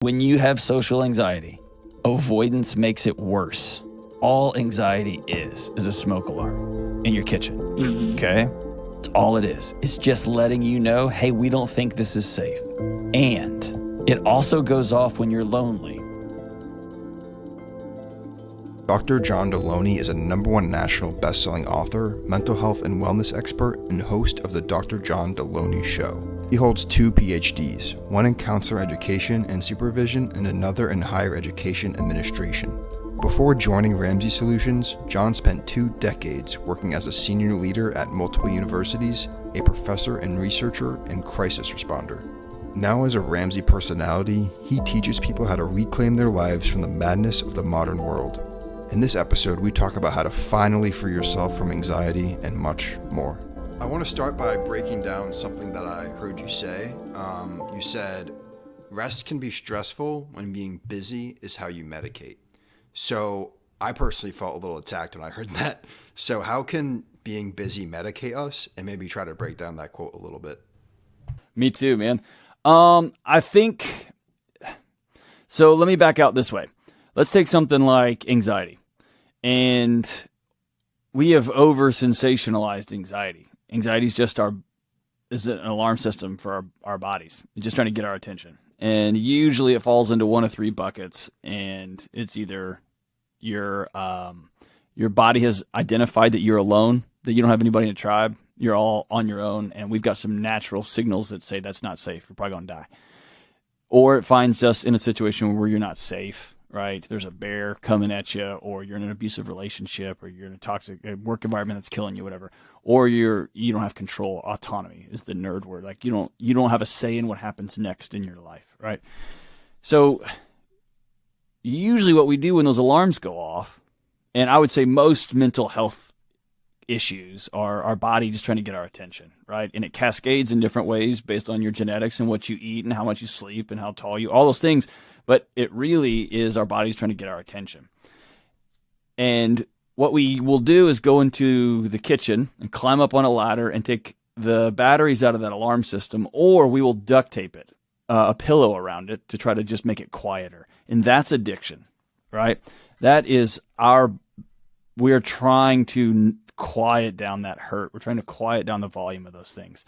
When you have social anxiety, avoidance makes it worse. All anxiety is a smoke alarm in your kitchen, okay? It's all it is. It's just letting you know, hey, we don't think this is safe. And it also goes off when you're lonely. Dr. John Delony is a #1 national best-selling author, mental health and wellness expert, and host of the Dr. John Delony Show. He holds 2 PhDs, one in Counselor Education and Supervision and another in Higher Education Administration. Before joining Ramsey Solutions, John spent 2 decades working as a senior leader at multiple universities, a professor and researcher, and crisis responder. Now as a Ramsey Personality, he teaches people how to reclaim their lives from the madness of the modern world. In this episode, we talk about how to finally free yourself from anxiety and much more. I want to start by breaking down something that I heard you say. You said, rest can be stressful when being busy is how you medicate. So I personally felt a little attacked when I heard that. So how can being busy medicate us? And maybe try to break down that quote a little bit. Me too, man. I think, so let me back out this way. Let's take something like anxiety. And we have over-sensationalized anxiety. Anxiety is just is an alarm system for our bodies. It's just trying to get our attention. And usually it falls into one of 3 buckets. And it's either your body has identified that you're alone, that you don't have anybody in a tribe. You're all on your own. And we've got some natural signals that say that's not safe. You're probably going to die. Or it finds us in a situation where you're not safe. Right? There's a bear coming at you, or you're in an abusive relationship, or you're in a toxic work environment that's killing you, whatever. Or you don't have control. Autonomy is the nerd word. Like you don't have a say in what happens next in your life, right? So usually what we do when those alarms go off, and I would say most mental health issues are our body just trying to get our attention, right? And it cascades in different ways based on your genetics and what you eat and how much you sleep and how tall you, all those things. But it really is our bodies trying to get our attention. And what we will do is go into the kitchen and climb up on a ladder and take the batteries out of that alarm system, or we will duct tape it, a pillow around it to try to just make it quieter. And that's addiction, right? That is we're trying to quiet down that hurt. We're trying to quiet down the volume of those things.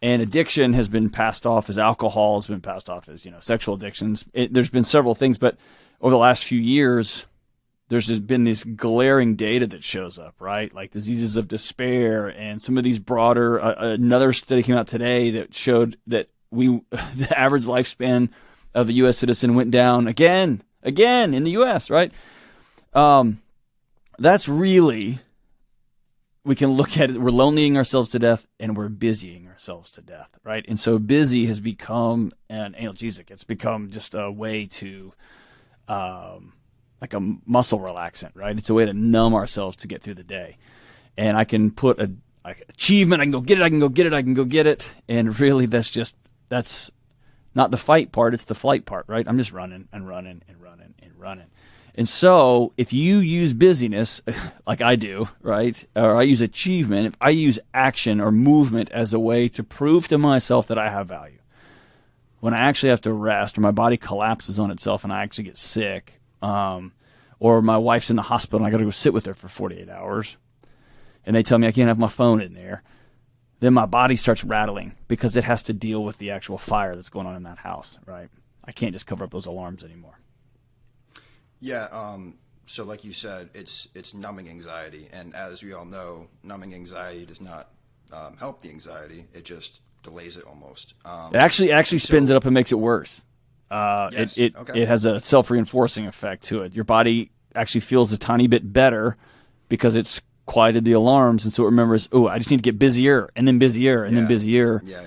And addiction has been passed off as alcohol, has been passed off as, sexual addictions. There's been several things, but over the last few years, there's just been this glaring data that shows up, right? Like diseases of despair and some of these broader, another study came out today that showed that the average lifespan of the U.S. citizen went down again in the U.S., right? That's really, we can look at it, we're lonelying ourselves to death and we're busying ourselves to death, right? And so busy has become an analgesic. It's become just a way to, like a muscle relaxant, right? It's a way to numb ourselves to get through the day. And I can put achievement, I can go get it. And really that's not the fight part, it's the flight part, right? I'm just running and running and running and running. And so if you use busyness like I do, right, or I use achievement, if I use action or movement as a way to prove to myself that I have value, when I actually have to rest or my body collapses on itself and I actually get sick, or my wife's in the hospital and I got to go sit with her for 48 hours and they tell me I can't have my phone in there, then my body starts rattling because it has to deal with the actual fire that's going on in that house, right? I can't just cover up those alarms anymore. Yeah, so like you said, it's numbing anxiety, and as we all know, numbing anxiety does not help the anxiety; it just delays it almost. It actually spins it up and makes it worse. Yes. It has a self-reinforcing effect to it. Your body actually feels a tiny bit better because it's quieted the alarms, and so it remembers, oh, I just need to get busier, and then busier, and then busier. Yeah.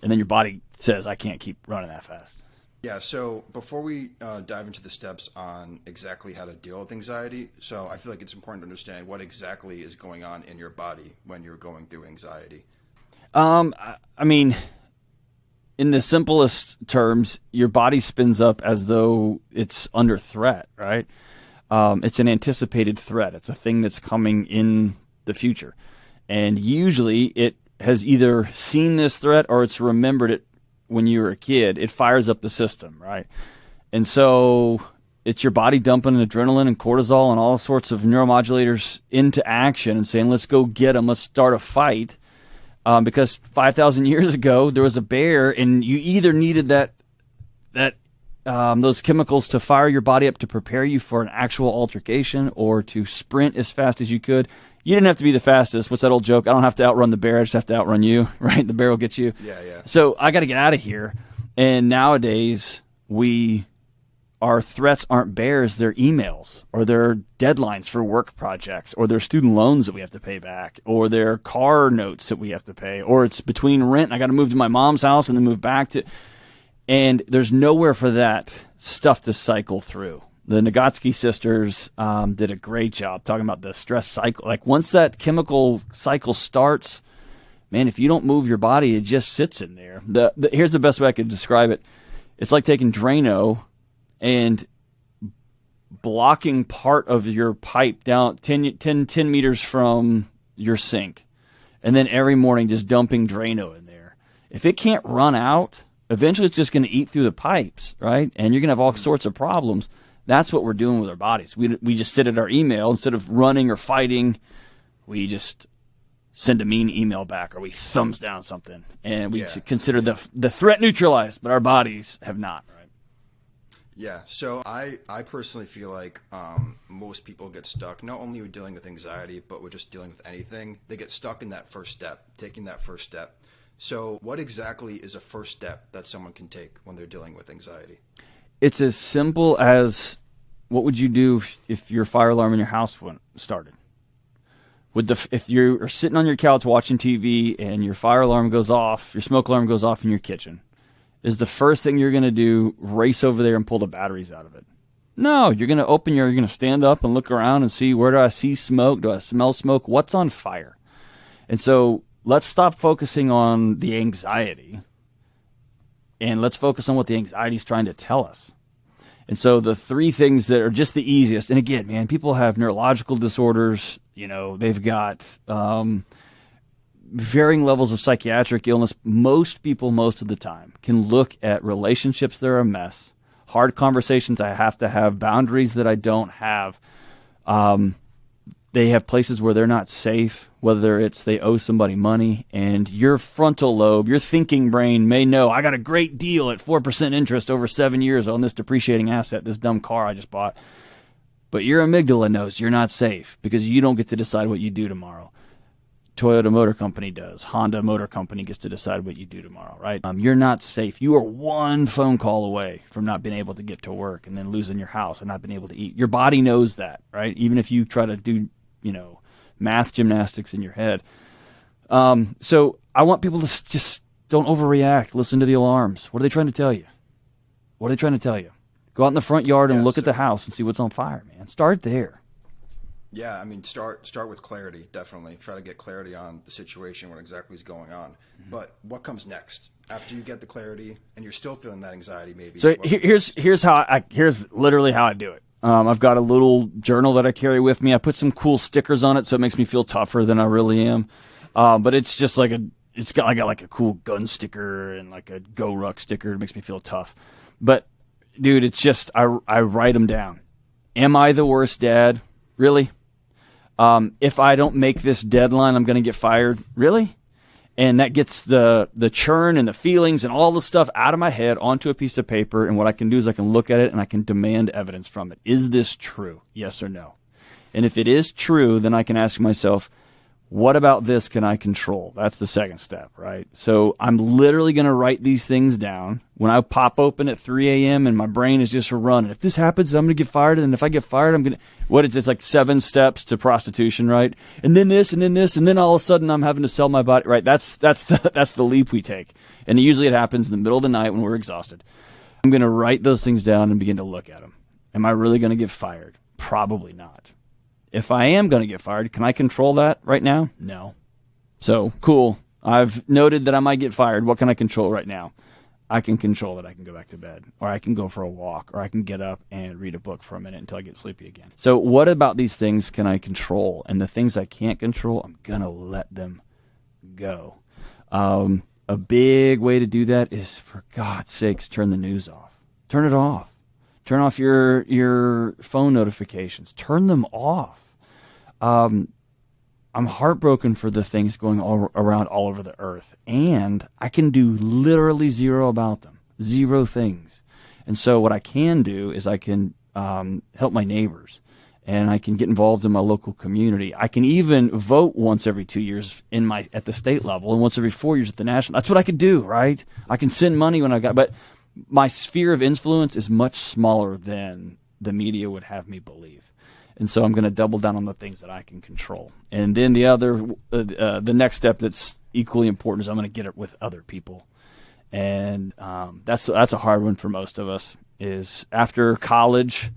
And then your body says, I can't keep running that fast. Yeah, so before we dive into the steps on exactly how to deal with anxiety, so I feel like it's important to understand what exactly is going on in your body when you're going through anxiety. I mean, in the simplest terms, your body spins up as though it's under threat, right? It's an anticipated threat. It's a thing that's coming in the future. And usually it has either seen this threat or it's remembered it when you were a kid. It fires up the system, right? And so it's your body dumping adrenaline and cortisol and all sorts of neuromodulators into action and saying, let's go get them. Let's start a fight. Because 5,000 years ago, there was a bear, and you either needed those chemicals to fire your body up to prepare you for an actual altercation or to sprint as fast as you could. You didn't have to be the fastest. What's that old joke? I don't have to outrun the bear. I just have to outrun you, right? The bear will get you. Yeah. So I got to get out of here. And nowadays, our threats aren't bears, they're emails, or they're deadlines for work projects, or they're student loans that we have to pay back, or they're car notes that we have to pay, or it's between rent. I got to move to my mom's house and then move back to, and there's nowhere for that stuff to cycle through. The Nagotsky sisters did a great job talking about the stress cycle. Like once that chemical cycle starts, man, if you don't move your body, it just sits in there. Here's the best way I could describe it. It's like taking Drano and blocking part of your pipe down 10 meters from your sink. And then every morning just dumping Drano in there. If it can't run out, eventually it's just going to eat through the pipes, right? And you're going to have all sorts of problems. That's what we're doing with our bodies. We just sit at our email. Instead of running or fighting, we just send a mean email back, or we thumbs down something. And we consider the threat neutralized, but our bodies have not, right? Yeah, so I personally feel like most people get stuck, not only with dealing with anxiety, but with just dealing with anything. They get stuck in that first step, taking that first step. So what exactly is a first step that someone can take when they're dealing with anxiety? It's as simple as, what would you do if your fire alarm in your house started? If you're sitting on your couch watching TV and your fire alarm goes off, your smoke alarm goes off in your kitchen, is the first thing you're going to do race over there and pull the batteries out of it? No, you're going to stand up and look around and see, where do I see smoke? Do I smell smoke? What's on fire? And so let's stop focusing on the anxiety and let's focus on what the anxiety is trying to tell us. And so the three things that are just the easiest, and again, man, people have neurological disorders, they've got varying levels of psychiatric illness. Most people, most of the time, can look at relationships that are a mess, hard conversations I have to have, boundaries that I don't have. They have places where they're not safe, whether it's they owe somebody money, and your frontal lobe, your thinking brain may know, I got a great deal at 4% interest over 7 years on this depreciating asset, this dumb car I just bought. But your amygdala knows you're not safe because you don't get to decide what you do tomorrow. Toyota Motor Company does. Honda Motor Company gets to decide what you do tomorrow, right? You're not safe. You are one phone call away from not being able to get to work and then losing your house and not being able to eat. Your body knows that, right? Even if you try to do, math gymnastics in your head. So I want people to just don't overreact. Listen to the alarms. What are they trying to tell you? What are they trying to tell you? Go out in the front yard and look at the house and see what's on fire, man. Start there. Yeah, I mean, start with clarity, definitely. Try to get clarity on the situation, what exactly is going on. Mm-hmm. But what comes next? After you get the clarity and you're still feeling that anxiety, maybe. So here's literally how I do it. I've got a little journal that I carry with me. I put some cool stickers on it so it makes me feel tougher than I really am. But it's just I got like a cool gun sticker and like a Go Ruck sticker. It makes me feel tough. But dude, it's just, I write them down. Am I the worst dad? Really? If I don't make this deadline, I'm going to get fired. Really? And that gets the churn and the feelings and all the stuff out of my head onto a piece of paper. And what I can do is I can look at it and I can demand evidence from it. Is this true? Yes or no? And if it is true, then I can ask myself, what about this can I control? That's the second step, right? So I'm literally going to write these things down. When I pop open at 3 a.m. and my brain is just running, if this happens, I'm going to get fired. And if I get fired, I'm going to, it's like 7 steps to prostitution, right? And then this, and then this, and then all of a sudden I'm having to sell my body, right? That's the leap we take. And usually it happens in the middle of the night when we're exhausted. I'm going to write those things down and begin to look at them. Am I really going to get fired? Probably not. If I am going to get fired, can I control that right now? No. So, cool. I've noted that I might get fired. What can I control right now? I can control that I can go back to bed, or I can go for a walk, or I can get up and read a book for a minute until I get sleepy again. So what about these things can I control? And the things I can't control, I'm going to let them go. A big way to do that is, for God's sakes, turn the news off. Turn it off. Turn off your phone notifications. Turn them off. I'm heartbroken for the things going around all over the earth, and I can do literally zero about them. Zero things. And so what I can do is I can help my neighbors, and I can get involved in my local community. I can even vote once every 2 years at the state level, and once every 4 years at the national. That's what I could do, right? I can send money when but my sphere of influence is much smaller than the media would have me believe. And so I'm going to double down on the things that I can control. And then the next step that's equally important is I'm going to get it with other people. And that's a hard one for most of us, is after college,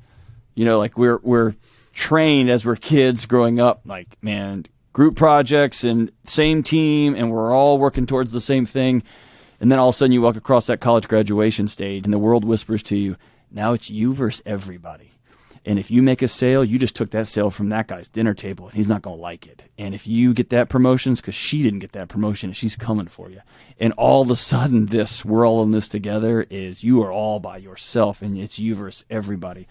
like we're trained as we're kids growing up, like, man, group projects and same team, and we're all working towards the same thing. And then all of a sudden you walk across that college graduation stage and the world whispers to you, now it's you versus everybody. And if you make a sale, you just took that sale from that guy's dinner table, and he's not going to like it. And if you get that promotion, it's because she didn't get that promotion, and she's coming for you. And all of a sudden, we're all in this together, is you are all by yourself, and it's you versus everybody.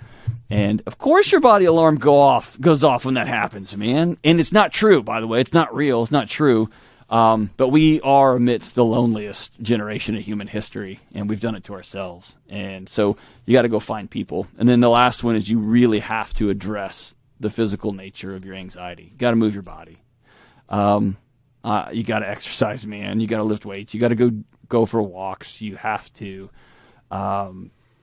And of course your body alarm goes off when that happens, man. And it's not true, by the way. It's not real. It's not true. But we are amidst the loneliest generation of human history, and we've done it to ourselves. And so you got to go find people. And then the last one is you really have to address the physical nature of your anxiety. You got to move your body. You got to exercise, man. You got to lift weights. You got to go for walks. You have to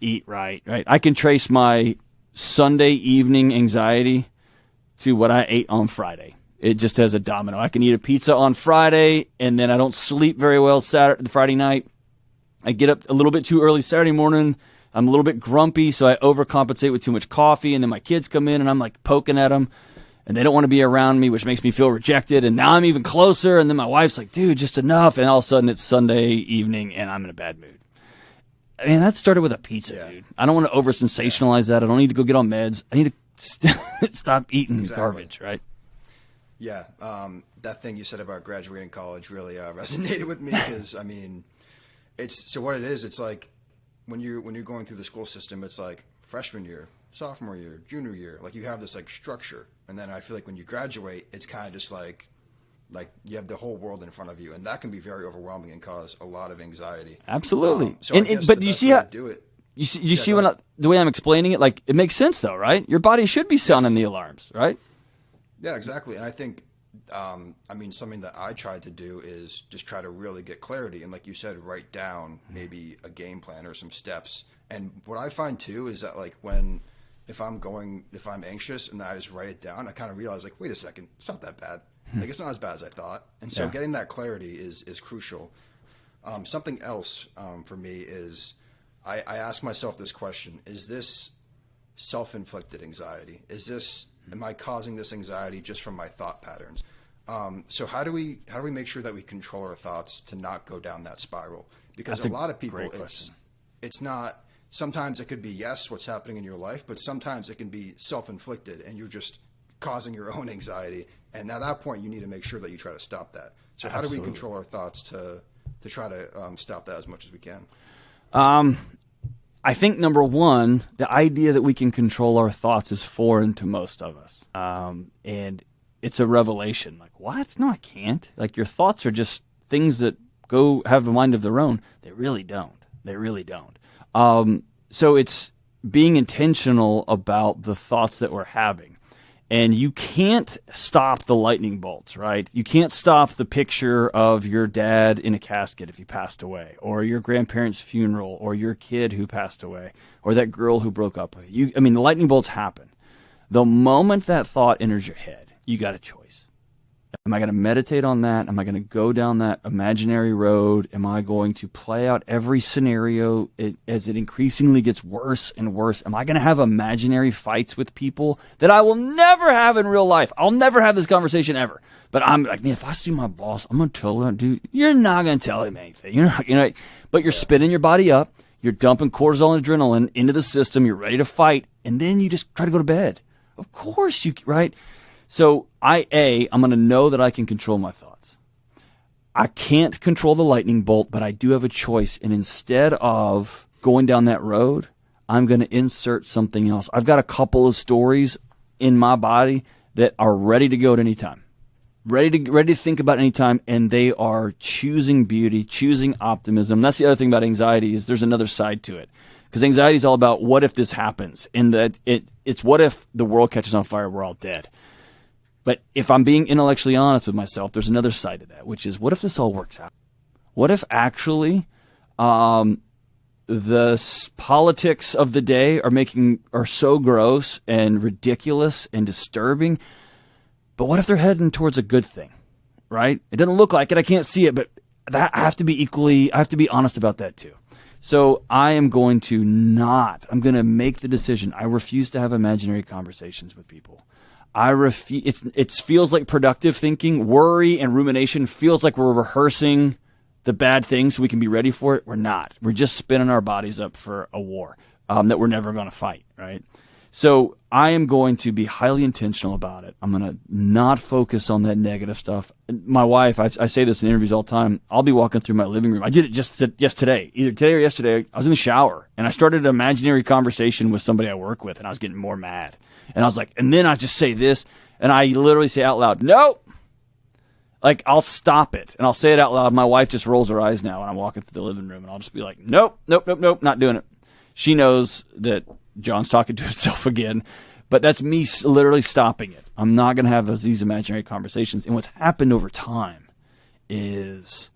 eat right. I can trace my Sunday evening anxiety to what I ate on Friday. It just has a domino. I can eat a pizza on Friday, and then I don't sleep very well Friday night. I get up a little bit too early Saturday morning. I'm a little bit grumpy, so I overcompensate with too much coffee, and then my kids come in, and I'm like poking at them, and they don't want to be around me, which makes me feel rejected, and now I'm even closer, and then my wife's like, dude, just enough, and all of a sudden it's Sunday evening, and I'm in a bad mood. I mean, that started with a pizza, dude. I don't want to over-sensationalize that. I don't need to go get on meds. I need to stop eating garbage, right? Yeah, that thing you said about graduating college really resonated with me, because I mean, it's like when you're going through the school system, it's like freshman year, sophomore year, junior year, like you have this like structure, and then I feel like when you graduate, it's kind of just like you have the whole world in front of you, and that can be very overwhelming and cause a lot of anxiety. Absolutely. But you see how do it. You see the way I'm explaining it, like it makes sense though, right? Your body should be sounding the alarms, right? Yeah, exactly. And I think, something that I tried to do is just try to really get clarity. And like you said, write down maybe a game plan or some steps. And what I find too is that like if I'm anxious and I just write it down, I kind of realize like, wait a second, it's not that bad. Like it's not as bad as I thought. And so getting that clarity is crucial. Something else for me is I ask myself this question: is this self-inflicted anxiety? Am I causing this anxiety just from my thought patterns? So how do we make sure that we control our thoughts to not go down that spiral? Because a lot of people, it's not. Sometimes it could be what's happening in your life, but sometimes it can be self-inflicted, and you're just causing your own anxiety. And at that point, you need to make sure that you try to stop that. So how do we control our thoughts to try to stop that as much as we can? I think number one, the idea that we can control our thoughts is foreign to most of us. And it's a revelation. Like, what? No, I can't. Like, your thoughts are just things that have a mind of their own. They really don't. So it's being intentional about the thoughts that we're having. And you can't stop the lightning bolts, right? You can't stop the picture of your dad in a casket if he passed away, or your grandparents' funeral, or your kid who passed away, or that girl who broke up with you. The lightning bolts happen. The moment that thought enters your head, you got a choice. Am I going to meditate on that? Am I going to go down that imaginary road? Am I going to play out every scenario as it increasingly gets worse and worse? Am I going to have imaginary fights with people that I will never have in real life? I'll never have this conversation ever. But I'm like, man, if I see my boss, I'm going to tell him, dude, you're not going to tell him anything. You're not, but you're spinning your body up. You're dumping cortisol and adrenaline into the system. You're ready to fight. And then you just try to go to bed. Of course right? So I'm going to know that I can control my thoughts. I can't control the lightning bolt, but I do have a choice. And instead of going down that road, I'm going to insert something else. I've got a couple of stories in my body that are ready to go at any time. Ready to think about any time, and they are choosing beauty, choosing optimism. That's the other thing about anxiety is there's another side to it. Because anxiety is all about what if this happens, and that it's what if the world catches on fire, we're all dead. But if I'm being intellectually honest with myself, there's another side to that, which is what if this all works out? What if actually the politics of the day are so gross and ridiculous and disturbing? But what if they're heading towards a good thing, right? It doesn't look like it. I can't see it, but I have to be honest about that too. So I'm going to make the decision. I refuse to have imaginary conversations with people. It feels like productive thinking. Worry and rumination feels like we're rehearsing the bad things so we can be ready for it. We're not. We're just spinning our bodies up for a war that we're never going to fight, right? So I am going to be highly intentional about it. I'm going to not focus on that negative stuff. My wife, I say this in interviews all the time, I'll be walking through my living room. I did it just today. Either today or yesterday, I was in the shower, and I started an imaginary conversation with somebody I work with, and I was getting more mad. And I was like, and then I just say this, and I literally say out loud, no. Like, I'll stop it, and I'll say it out loud. My wife just rolls her eyes now when I'm walking through the living room, and I'll just be like, nope, not doing it. She knows that John's talking to himself again, but that's me literally stopping it. I'm not going to have these imaginary conversations. And what's happened over time is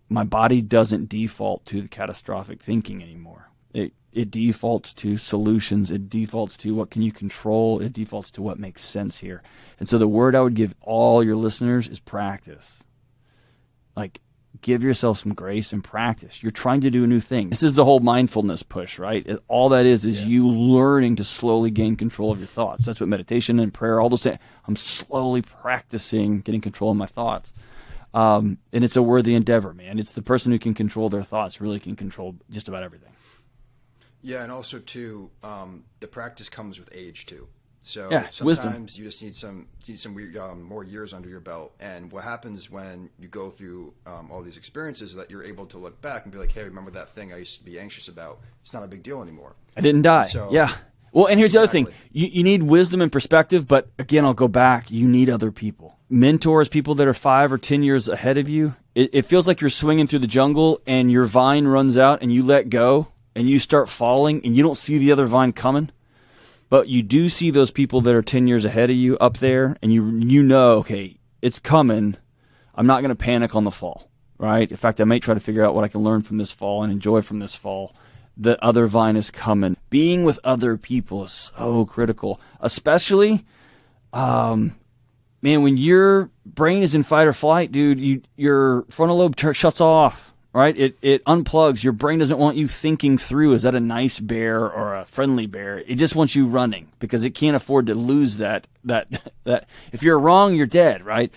my body doesn't default to the catastrophic thinking anymore. It defaults to solutions. It defaults to what can you control. It defaults to what makes sense here. And so the word I would give all your listeners is practice. Like, give yourself some grace and practice. You're trying to do a new thing. This is the whole mindfulness push, right? All that is you learning to slowly gain control of your thoughts. That's what meditation and prayer, all those things. I'm slowly practicing getting control of my thoughts. And it's a worthy endeavor, man. It's the person who can control their thoughts really can control just about everything. Yeah, and also too, the practice comes with age too. So sometimes wisdom. You just need some more years under your belt. And what happens when you go through all these experiences is that you're able to look back and be like, hey, remember that thing I used to be anxious about? It's not a big deal anymore. I didn't die. So, yeah. Well, and here's the other thing. You need wisdom and perspective, but again, I'll go back. You need other people. Mentors, people that are 5 or 10 years ahead of you. It feels like you're swinging through the jungle and your vine runs out and you let go and you start falling and you don't see the other vine coming. But you do see those people that are 10 years ahead of you up there, and you know, okay, it's coming. I'm not going to panic on the fall, right? In fact, I may try to figure out what I can learn from this fall and enjoy from this fall. The other vine is coming. Being with other people is so critical, especially, man, when your brain is in fight or flight, dude, your frontal lobe shuts off. Right? It unplugs. Your brain doesn't want you thinking through, is that a nice bear or a friendly bear? It just wants you running because it can't afford to lose that. If you're wrong, you're dead, right?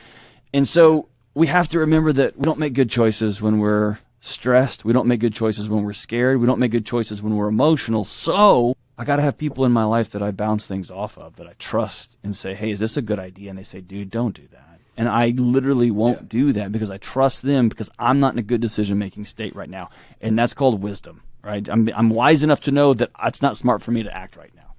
And so we have to remember that we don't make good choices when we're stressed. We don't make good choices when we're scared. We don't make good choices when we're emotional. So I got to have people in my life that I bounce things off of, that I trust and say, hey, is this a good idea? And they say, dude, don't do that. And I literally won't do that because I trust them because I'm not in a good decision-making state right now. And that's called wisdom, right? I'm wise enough to know that it's not smart for me to act right now.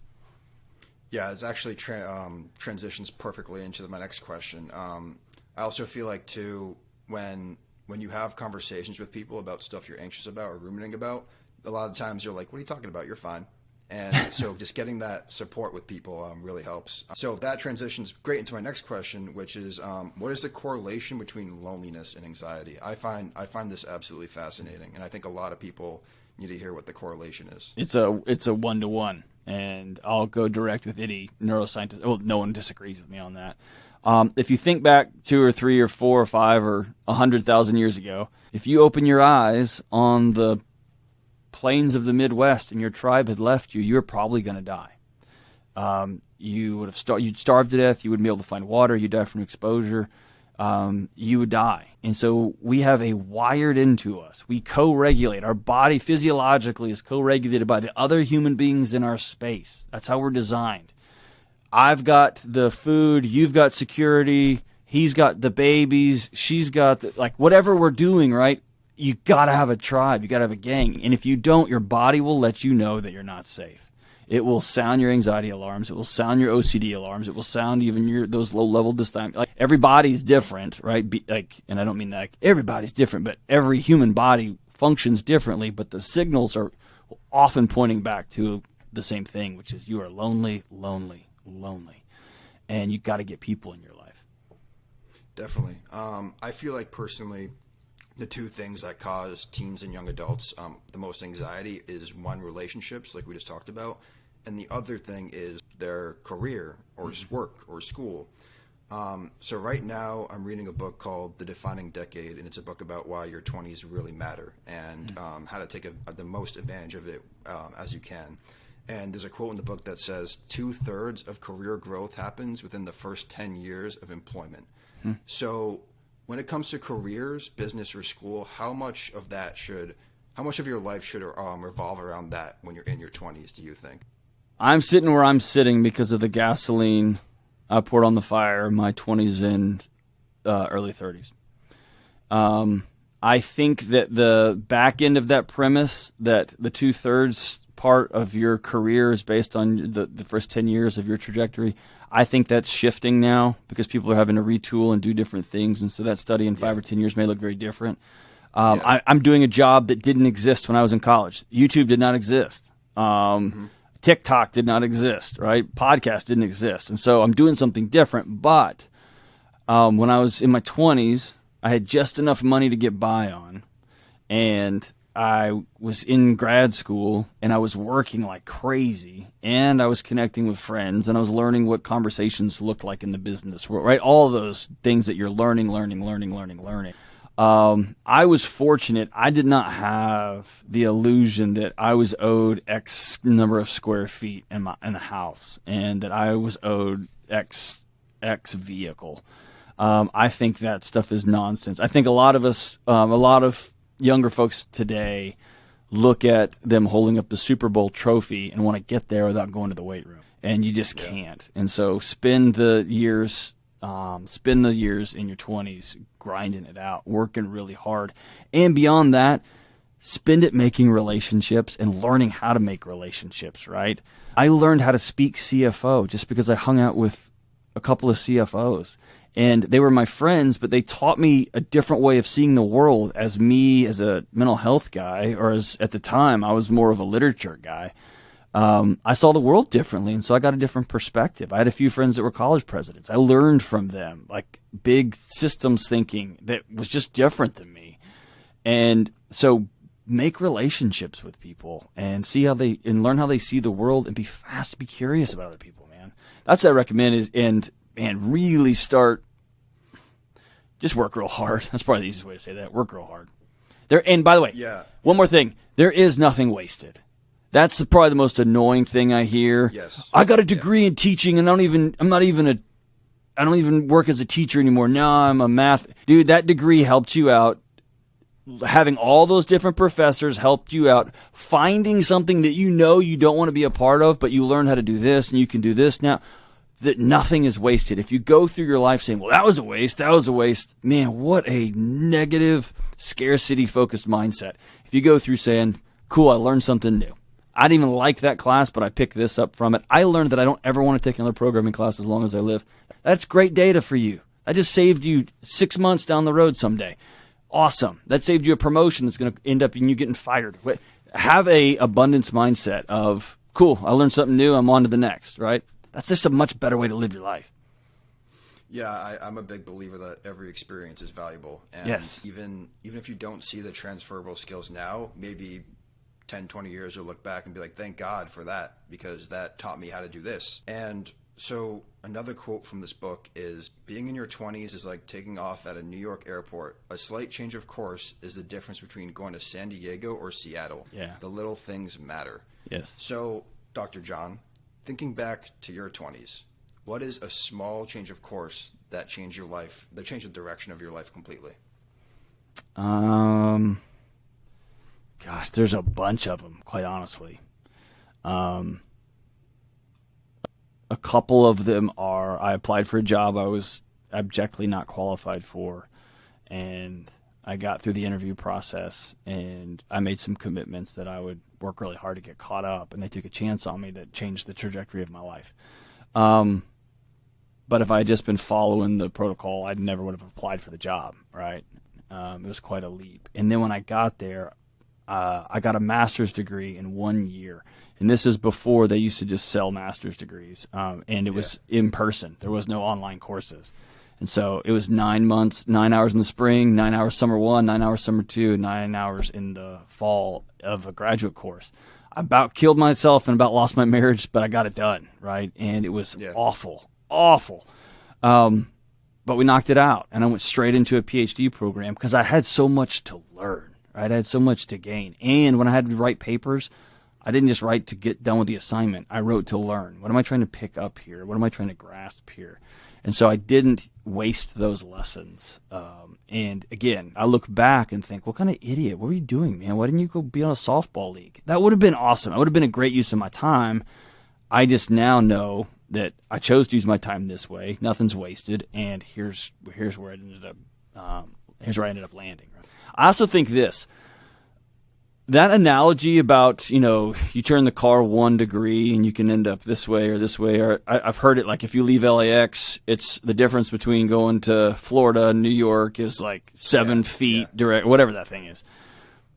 Yeah, it's actually transitions perfectly into my next question. I also feel like, too, when you have conversations with people about stuff you're anxious about or ruminating about, a lot of times you're like, what are you talking about? You're fine. And so just getting that support with people really helps. So that transitions great into my next question, which is what is the correlation between loneliness and anxiety? I find this absolutely fascinating, and I think a lot of people need to hear what the correlation is. It's a 1-to-1, and I'll go direct with any neuroscientist. Well, no one disagrees with me on that. If you think back 2 or 3 or 4 or 5 or 100,000 years ago, if you open your eyes on the plains of the Midwest and your tribe had left you, you're probably going to die. You'd starve to death. You wouldn't be able to find water. You'd die from exposure. You would die. And so we have a wired into us. We co-regulate. Our body physiologically is co-regulated by the other human beings in our space. That's how we're designed. I've got the food. You've got security. He's got the babies. She's got whatever we're doing, right? you got to have a tribe. You got to have a gang. And if you don't, your body will let you know that you're not safe. It will sound your anxiety alarms. It will sound your OCD alarms. It will sound even those low-level dysthymia. Like, everybody's different, right? And I don't mean that like, everybody's different, but every human body functions differently. But the signals are often pointing back to the same thing, which is you are lonely, lonely, lonely. And you got to get people in your life. Definitely. I feel like personally, the two things that cause teens and young adults the most anxiety is one, relationships, like we just talked about, and the other thing is their career or work or school. So right now I'm reading a book called The Defining Decade, and it's a book about why your 20s really matter and how to take the most advantage of it as you can. And there's a quote in the book that says 2/3 of career growth happens within the first 10 years of employment. So when it comes to careers, business, or school, how much of your life should revolve around that when you're in your 20s, do you think? I'm sitting where I'm sitting because of the gasoline I poured on the fire in my 20s and early 30s. I think that the back end of that premise, that the 2/3 part of your career is based on the first 10 years of your trajectory, I think that's shifting now because people are having to retool and do different things. And so that study in 5 or 10 years may look very different. I'm doing a job that didn't exist when I was in college. YouTube did not exist. TikTok did not exist, right? Podcast didn't exist. And so I'm doing something different. But when I was in my 20s, I had just enough money to get by on. And I was in grad school and I was working like crazy and I was connecting with friends and I was learning what conversations looked like in the business world, right? All of those things that you're learning. I was fortunate. I did not have the illusion that I was owed X number of square feet in the house and that I was owed X vehicle. I think that stuff is nonsense. I think a lot of younger folks today look at them holding up the Super Bowl trophy and want to get there without going to the weight room, and you just can't. And so spend the years in your 20s grinding it out, working really hard, and beyond that, spend it making relationships and learning how to make relationships. Right? I learned how to speak CFO just because I hung out with a couple of CFOs. And they were my friends, but they taught me a different way of seeing the world as me as a mental health guy, or as at the time I was more of a literature guy. I saw the world differently, and so I got a different perspective. I had a few friends that were college presidents. I learned from them, like big systems thinking that was just different than me. And so make relationships with people and learn how they see the world and be curious about other people, man. That's what I recommend and really just work real hard. That's probably the easiest way to say that. Work real hard. And by the way, one more thing. There is nothing wasted. That's probably the most annoying thing I hear. Yes. I got a degree in teaching and I don't even work as a teacher anymore. Now I'm a math. Dude, that degree helped you out. Having all those different professors helped you out. Finding something that you don't want to be a part of, but you learn how to do this and you can do this now. That nothing is wasted. If you go through your life saying, well, that was a waste, man, what a negative, scarcity-focused mindset. If you go through saying, cool, I learned something new. I didn't even like that class, but I picked this up from it. I learned that I don't ever want to take another programming class as long as I live. That's great data for you. That just saved you 6 months down the road someday. Awesome. That saved you a promotion that's going to end up in you getting fired. Have a abundance mindset of, cool, I learned something new, I'm on to the next, right? That's just a much better way to live your life. Yeah, I'm a big believer that every experience is valuable. And even if you don't see the transferable skills now, maybe 10, 20 years you'll look back and be like, thank God for that, because that taught me how to do this. And so another quote from this book is, being in your 20s is like taking off at a New York airport. A slight change of course is the difference between going to San Diego or Seattle. Yeah. The little things matter. Yes. So, Dr. John, thinking back to your 20s, what is a small change of course that changed your life, that changed the direction of your life completely? Gosh, there's a bunch of them, quite honestly. A couple of them are, I applied for a job I was abjectly not qualified for, and I got through the interview process, and I made some commitments that I would work really hard to get caught up, and they took a chance on me that changed the trajectory of my life. But if I had just been following the protocol, I never would have applied for the job, right? It was quite a leap. And then when I got there, I got a master's degree in 1 year. And this is before they used to just sell master's degrees. And it was in person. There was no online courses. And so it was 9 months, 9 hours in the spring, 9 hours summer 1, 9 hours summer 2, 9 hours in the fall of a graduate course. I about killed myself and about lost my marriage, but I got it done, right? And it was awful. But we knocked it out, and I went straight into a PhD program because I had so much to learn, right? I had so much to gain. And when I had to write papers, I didn't just write to get done with the assignment. I wrote to learn. What am I trying to pick up here? What am I trying to grasp here? And so I didn't waste those lessons. And again, I look back and think, what kind of idiot? What were you doing, man? Why didn't you go be on a softball league? That would have been awesome. It would have been a great use of my time. I just now know that I chose to use my time this way. Nothing's wasted, and here's where it ended up. Here's where I ended up landing. Right? I also think that analogy about, you turn the car 1 degree and you can end up this way or this way. Or I've heard it like if you leave LAX, it's the difference between going to Florida and New York is like 7 feet direct, whatever that thing is.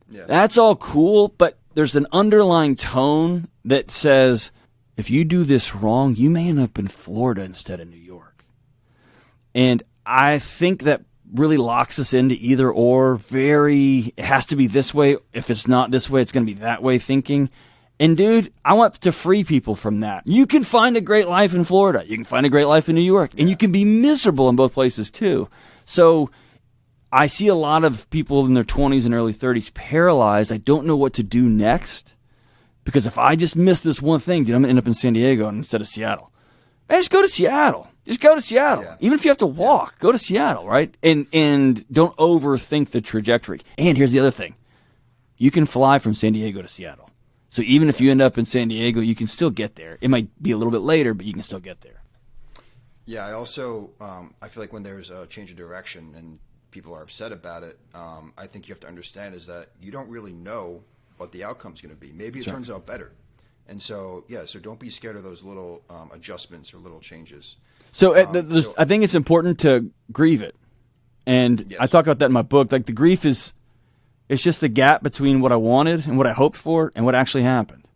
Yeah. That's all cool, but there's an underlying tone that says, if you do this wrong, you may end up in Florida instead of New York. And I think that really locks us into either or. It has to be this way. If it's not this way, it's going to be that way thinking. And dude, I want to free people from that. You can find a great life in Florida. You can find a great life in New York. And you can be miserable in both places too. So I see a lot of people in their 20s and early 30s paralyzed. I don't know what to do next. Because if I just miss this one thing, dude, I'm going to end up in San Diego instead of Seattle. Man, just go to Seattle. Yeah. Even if you have to walk, go to Seattle, right? And don't overthink the trajectory. And here's the other thing. You can fly from San Diego to Seattle. So even if you end up in San Diego, you can still get there. It might be a little bit later, but you can still get there. Yeah, I also I feel like when there's a change of direction and people are upset about it, I think you have to understand is that you don't really know what the outcome's going to be. Maybe it turns out better. And so, so don't be scared of those little adjustments or little changes. So, I think it's important to grieve it. And I talk about that in my book. Like the grief it's just the gap between what I wanted and what I hoped for and what actually happened.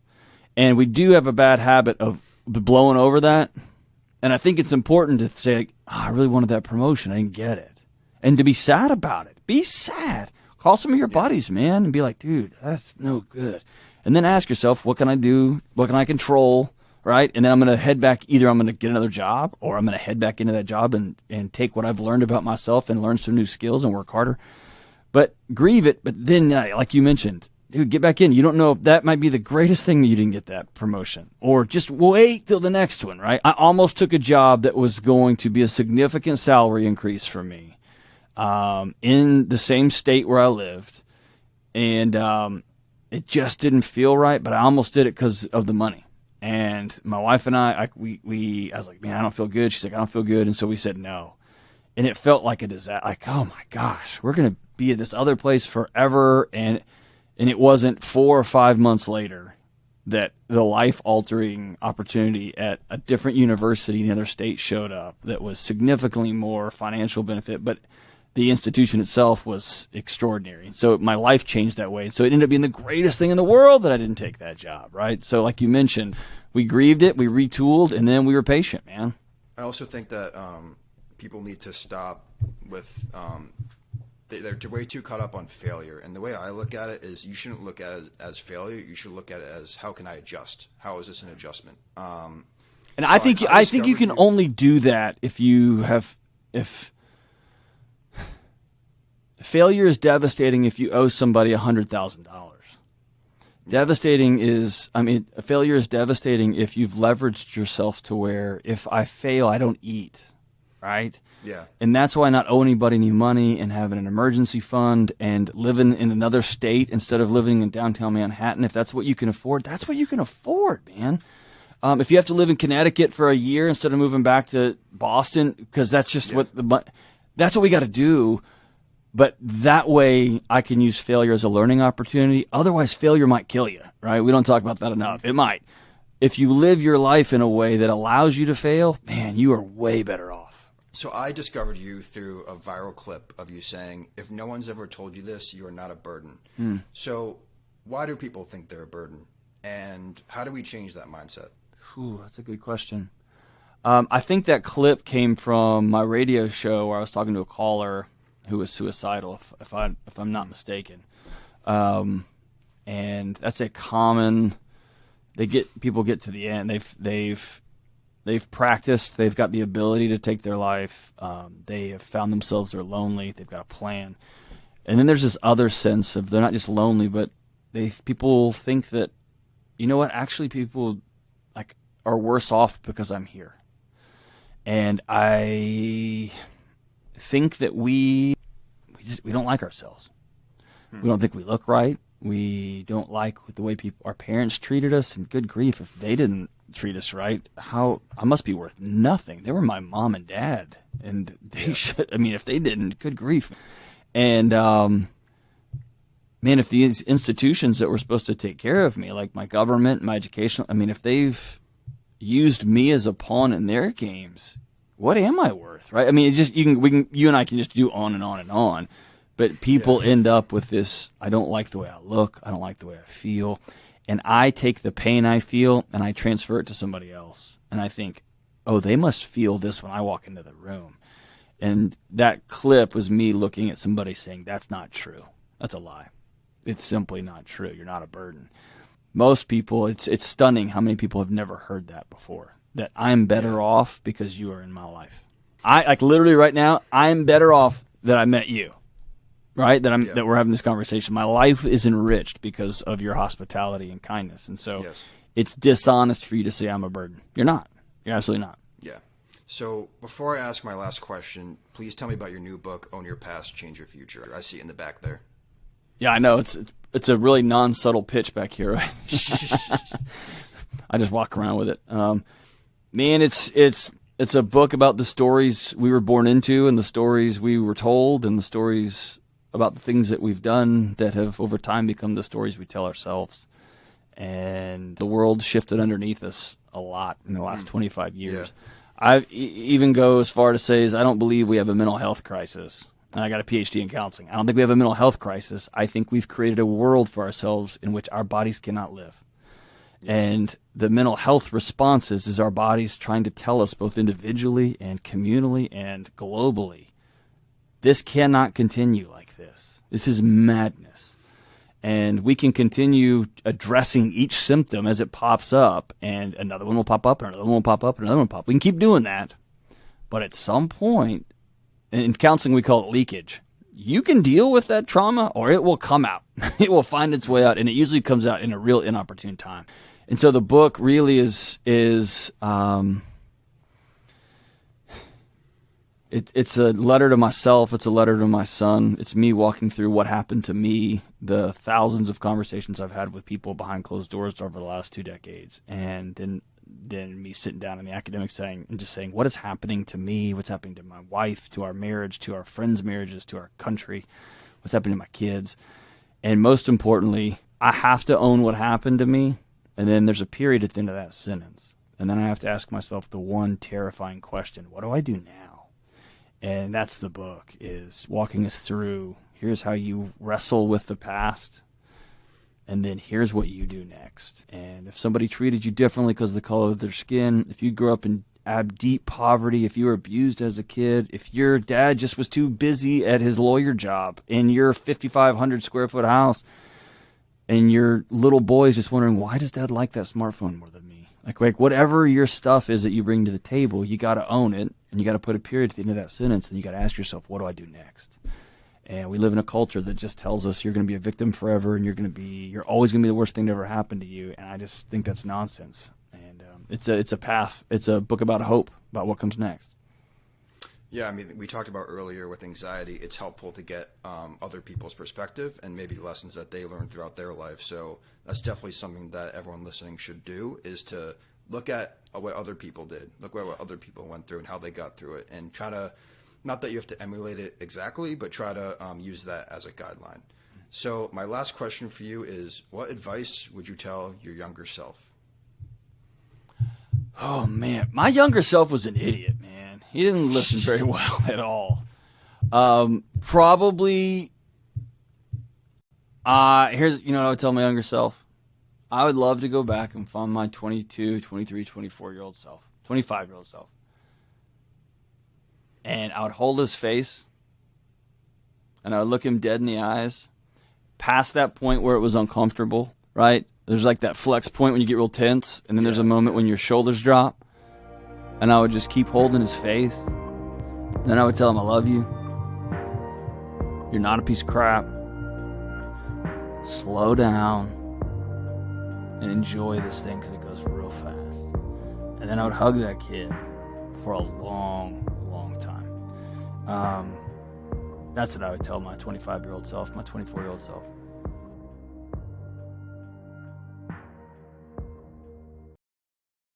And we do have a bad habit of blowing over that. And I think it's important to say, like, I really wanted that promotion. I didn't get it. And to be sad about it. Be sad. Call some of your buddies, man, and be like, dude, that's no good. And then ask yourself, what can I do? What can I control? Right? And then I'm going to head back. Either I'm going to get another job or I'm going to head back into that job and take what I've learned about myself and learn some new skills and work harder. But grieve it. But then, like you mentioned, dude, get back in. You don't know if that might be the greatest thing that you didn't get that promotion. Or just wait till the next one, right? I almost took a job that was going to be a significant salary increase for me. In the same state where I lived, and it just didn't feel right, but I almost did it because of the money. And my wife and I was like, man, I don't feel good. She's like, I don't feel good. And so we said no. And it felt like a disaster. Like, oh my gosh, we're going to be at this other place forever. And it wasn't 4 or 5 months later that the life-altering opportunity at a different university in another state showed up that was significantly more financial benefit, but the institution itself was extraordinary. So my life changed that way. So it ended up being the greatest thing in the world that I didn't take that job, right? So like you mentioned, we grieved it, we retooled, and then we were patient, man. I also think that people need to stop with they're way too caught up on failure. And the way I look at it is you shouldn't look at it as failure. You should look at it as how can I adjust? How is this an adjustment? And so I think you can only do that if failure is devastating if you owe somebody $100,000. Failure is devastating if you've leveraged yourself to where if I fail, I don't eat, right? Yeah. And that's why I not owe anybody any money and having an emergency fund and living in another state instead of living in downtown Manhattan. If that's what you can afford, that's what you can afford, man. If you have to live in Connecticut for a year instead of moving back to Boston, because that's just that's what we got to do. But that way I can use failure as a learning opportunity. Otherwise, failure might kill you, right? We don't talk about that enough. It might. If you live your life in a way that allows you to fail, man, you are way better off. So I discovered you through a viral clip of you saying, if no one's ever told you this, you are not a burden. So why do people think they're a burden? And how do we change that mindset? Ooh, that's a good question. I think that clip came from my radio show where I was talking to a caller who was suicidal, if I'm not mistaken. And that's a common. People get to the end. They've practiced. They've got the ability to take their life. They have found themselves they're lonely. They've got a plan. And then there's this other sense of they're not just lonely, but people think that, you know what? Actually, people like are worse off because I'm here. And I think that we don't like ourselves. We don't think we look right. We don't like the way our parents treated us. And good grief, if they didn't treat us right, I must be worth nothing. They were my mom and dad, and they should. I mean, if they didn't, good grief. And man, if these institutions that were supposed to take care of me, like my government, my education, I mean, if they've used me as a pawn in their games, what am I worth, right? I mean, you and I can just do on and on and on. But people end up with this, I don't like the way I look, I don't like the way I feel, and I take the pain I feel and I transfer it to somebody else. And I think, oh, they must feel this when I walk into the room. And that clip was me looking at somebody saying, that's not true. That's a lie. It's simply not true. You're not a burden. Most people, it's stunning how many people have never heard that before, that I'm better off because you are in my life. Like literally right now, I'm better off that I met you. Right? That we're having this conversation. My life is enriched because of your hospitality and kindness. And so it's dishonest for you to say I'm a burden. You're not. You're absolutely not. Yeah. So before I ask my last question, please tell me about your new book, Own Your Past, Change Your Future. I see it in the back there. Yeah, I know. It's a really non-subtle pitch back here, right? I just walk around with it. Man, it's a book about the stories we were born into and the stories we were told and the stories about the things that we've done that have over time become the stories we tell ourselves. And the world shifted underneath us a lot in the last 25 years. I even go as far to say is I don't believe we have a mental health crisis. And I got a PhD in counseling. I don't think we have a mental health crisis. I think we've created a world for ourselves in which our bodies cannot live. And the mental health responses is our bodies trying to tell us both individually and communally and globally, this cannot continue like this. This is madness. And we can continue addressing each symptom as it pops up, and another one will pop up, and another one will pop up, and another one will pop up. We can keep doing that. But at some point, in counseling we call it leakage. You can deal with that trauma, or it will come out. It will find its way out, and it usually comes out in a real inopportune time. And so the book really is it's a letter to myself. It's a letter to my son. It's me walking through what happened to me, the thousands of conversations I've had with people behind closed doors over the last 2 decades, and then me sitting down in the academic setting and just saying, what is happening to me? What's happening to my wife, to our marriage, to our friends' marriages, to our country? What's happening to my kids? And most importantly, I have to own what happened to me. And then there's a period at the end of that sentence. And then I have to ask myself the one terrifying question, what do I do now? And that's the book, is walking us through, here's how you wrestle with the past, and then here's what you do next. And if somebody treated you differently because of the color of their skin, if you grew up in deep poverty, if you were abused as a kid, if your dad just was too busy at his lawyer job in your 5,500 square foot house, and your little boy is just wondering, why does dad like that smartphone more than me? Like whatever your stuff is that you bring to the table, you got to own it, and you got to put a period at the end of that sentence, and you got to ask yourself, what do I do next? And we live in a culture that just tells us you're going to be a victim forever, and you're always going to be the worst thing to ever happen to you. And I just think that's nonsense. And it's a path. It's a book about hope, about what comes next. Yeah, I mean, we talked about earlier with anxiety, it's helpful to get other people's perspective and maybe lessons that they learned throughout their life. So that's definitely something that everyone listening should do, is to look at what other people did, look at what other people went through and how they got through it, and try to Not that you have to emulate it exactly, but try to use that as a guideline. So my last question for you is, what advice would you tell your younger self? Oh, man. My younger self was an idiot, man. He didn't listen very well at all. Probably, here's, what I would tell my younger self. I would love to go back and find my 22, 23, 24-year-old self, 25-year-old self. And I would hold his face, and I would look him dead in the eyes, past that point where it was uncomfortable, right? There's like that flex point when you get real tense, and then there's a moment when your shoulders drop. And I would just keep holding his face. And then I would tell him, I love you. You're not a piece of crap. Slow down and enjoy this thing because it goes real fast. And then I would hug that kid for a long, long time. That's what I would tell my 25-year-old self, my 24-year-old self.